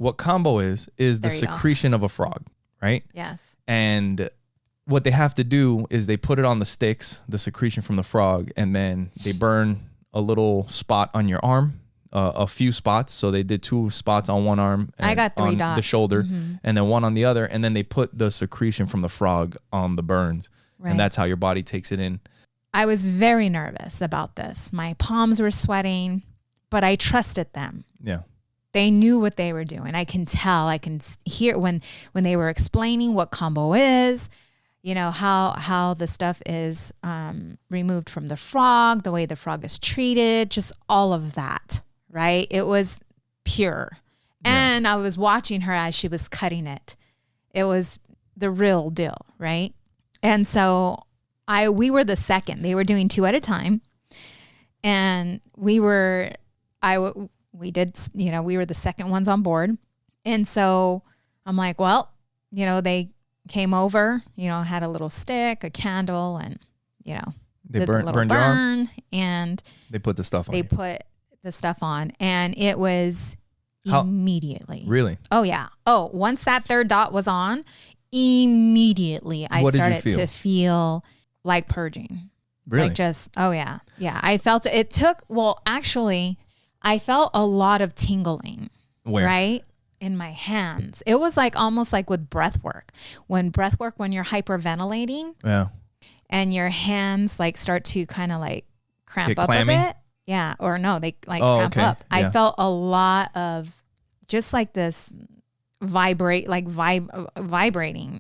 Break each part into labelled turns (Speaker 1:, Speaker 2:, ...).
Speaker 1: what Kambo is the secretion of a frog, right?
Speaker 2: Yes.
Speaker 1: And what they have to do is they put it on the sticks, the secretion from the frog, and then they burn a little spot on your arm, a few spots. So they did 2 spots on one arm. And
Speaker 2: I got 3
Speaker 1: on
Speaker 2: dots.
Speaker 1: the shoulder, and then 1 on the other. And then they put the secretion from the frog on the burns. Right. And that's how your body takes it in.
Speaker 2: I was very nervous about this. My palms were sweating, but I trusted them.
Speaker 1: Yeah.
Speaker 2: They knew what they were doing. I can tell, I can hear when they were explaining what Kambo is, you know, how the stuff is removed from the frog, the way the frog is treated, just all of that, right? It was pure. Yeah. And I was watching her as she was cutting it. It was the real deal, right? And so we were the second. They were doing 2 at a time. And we were the second ones on board. And so I'm like, well, you know, they came over, you know, had a little stick, a candle, and, you know,
Speaker 1: they burned your arm,
Speaker 2: and
Speaker 1: they put the stuff on.
Speaker 2: They put the stuff on, and it was immediately.
Speaker 1: Really?
Speaker 2: Oh yeah. Oh, once that 3rd dot was on, immediately I started to feel like purging.
Speaker 1: Really?
Speaker 2: Like yeah. I felt it took. Well, actually, I felt a lot of tingling.
Speaker 1: Where?
Speaker 2: Right? In my hands. It was like almost like with breath work. When you're hyperventilating.
Speaker 1: Yeah. And
Speaker 2: your hands like start to kind of like cramp up
Speaker 1: clammy?
Speaker 2: a bit. Yeah. Or no, they like cramp up. Yeah. I felt a lot of just like this vibrating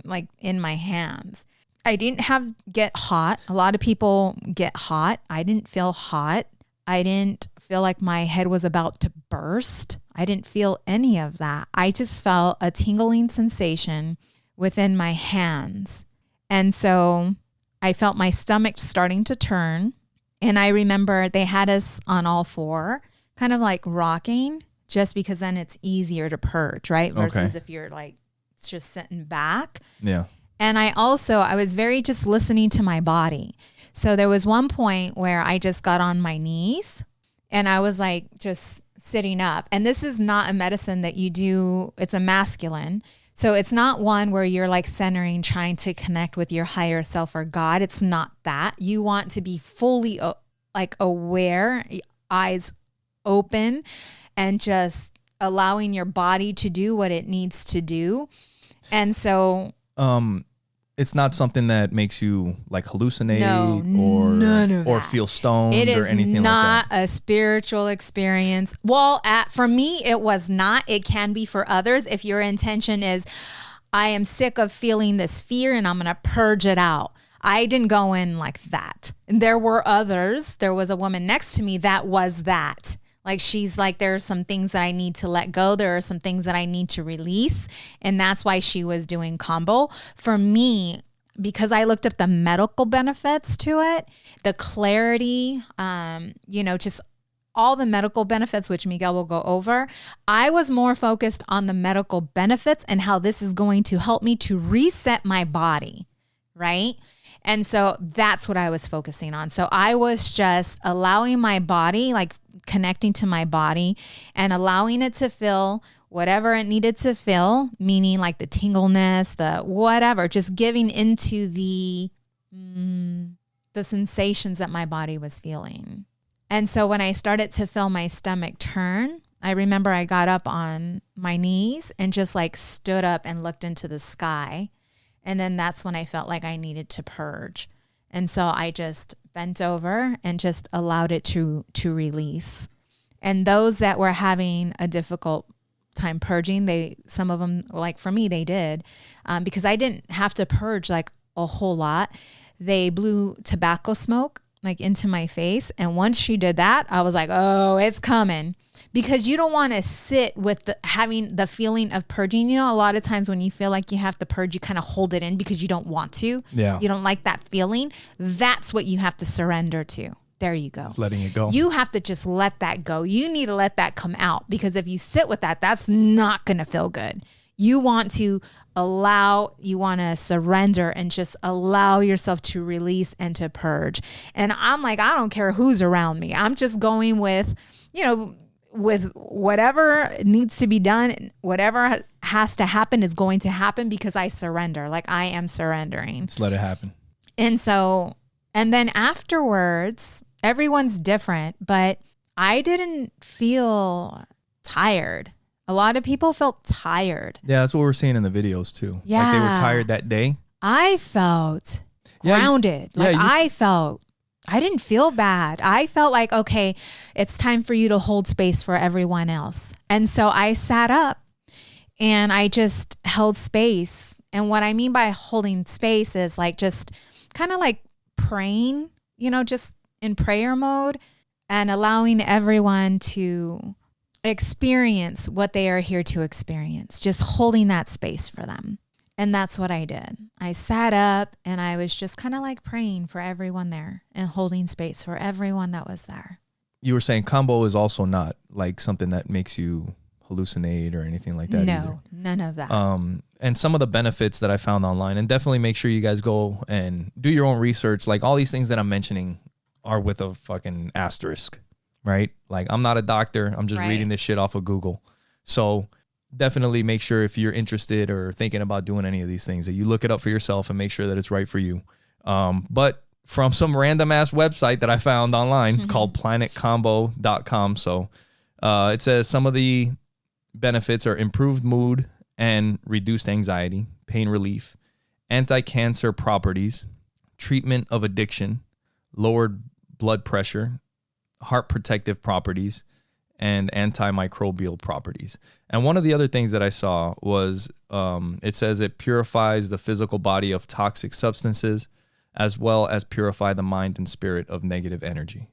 Speaker 2: like in my hands. I didn't get hot. A lot of people get hot. I didn't feel hot. I didn't feel like my head was about to burst. I didn't feel any of that. I just felt a tingling sensation within my hands. And so I felt my stomach starting to turn. And I remember they had us on all 4, kind of like rocking, just because then it's easier to purge, right? Versus if you're like just sitting back.
Speaker 1: Yeah.
Speaker 2: And I was very just listening to my body. So there was one point where I just got on my knees and I was like just sitting up. And this is not a medicine that you do. It's a masculine. So it's not one where you're like centering, trying to connect with your higher self or God. It's not that. You want to be fully like aware, eyes open, and just allowing your body to do what it needs to do. And so
Speaker 1: it's not something that makes you like hallucinate or feel stoned or anything like that. It is not
Speaker 2: a spiritual experience. Well, for me, it was not. It can be for others. If your intention is, I am sick of feeling this fear and I'm going to purge it out. I didn't go in like that. And there were others. There was a woman next to me that was that. Like she's like, there are some things that I need to let go. There are some things that I need to release. And that's why she was doing Kambo. For me, because I looked up the medical benefits to it, the clarity, just all the medical benefits, which Miguel will go over. I was more focused on the medical benefits and how this is going to help me to reset my body, right? And so that's what I was focusing on. So I was just allowing my body, like connecting to my body and allowing it to feel whatever it needed to feel, meaning like the tingleness, the whatever, just giving into the sensations that my body was feeling. And so when I started to feel my stomach turn, I remember I got up on my knees and just like stood up and looked into the sky. And then that's when I felt like I needed to purge. And so I just bent over and just allowed it to release. And those that were having a difficult time purging, some of them, like for me, they did, because I didn't have to purge like a whole lot. They blew tobacco smoke like into my face. And once she did that, I was like, oh, it's coming. Because you don't want to sit with having the feeling of purging. You know, a lot of times when you feel like you have to purge, you kind of hold it in because you don't want to.
Speaker 1: Yeah.
Speaker 2: You don't like that feeling. That's what you have to surrender to. There you go.
Speaker 1: Just letting it go.
Speaker 2: You have to just let that go. You need to let that come out, because if you sit with that, that's not going to feel good. You want to surrender and just allow yourself to release and to purge. And I'm like, I don't care who's around me. I'm just going with, with whatever needs to be done, whatever has to happen is going to happen because I surrender. Like I am surrendering.
Speaker 1: Just let it happen.
Speaker 2: And so, and then afterwards, everyone's different, but I didn't feel tired. A lot of people felt tired.
Speaker 1: Yeah, that's what we're seeing in the videos too.
Speaker 2: Yeah.
Speaker 1: Like they were tired that day.
Speaker 2: I felt grounded. I didn't feel bad. I felt like, okay, it's time for you to hold space for everyone else. And so I sat up and I just held space. And what I mean by holding space is like just kind of like praying, just in prayer mode and allowing everyone to experience what they are here to experience, just holding that space for them. And that's what I did. I sat up and I was just kind of like praying for everyone there and holding space for everyone that was there.
Speaker 1: You were saying Kambo is also not like something that makes you hallucinate or anything like that.
Speaker 2: No, none of that.
Speaker 1: And some of the benefits that I found online, and definitely make sure you guys go and do your own research. Like all these things that I'm mentioning are with a fucking asterisk, right? Like I'm not a doctor. I'm just reading this shit off of Google. So definitely make sure if you're interested or thinking about doing any of these things that you look it up for yourself and make sure that it's right for you. But from some random ass website that I found online called planetcombo.com. So it says some of the benefits are improved mood and reduced anxiety, pain relief, anti-cancer properties, treatment of addiction, lowered blood pressure, heart protective properties, and antimicrobial properties. And one of the other things that I saw was it says it purifies the physical body of toxic substances as well as purify the mind and spirit of negative energy.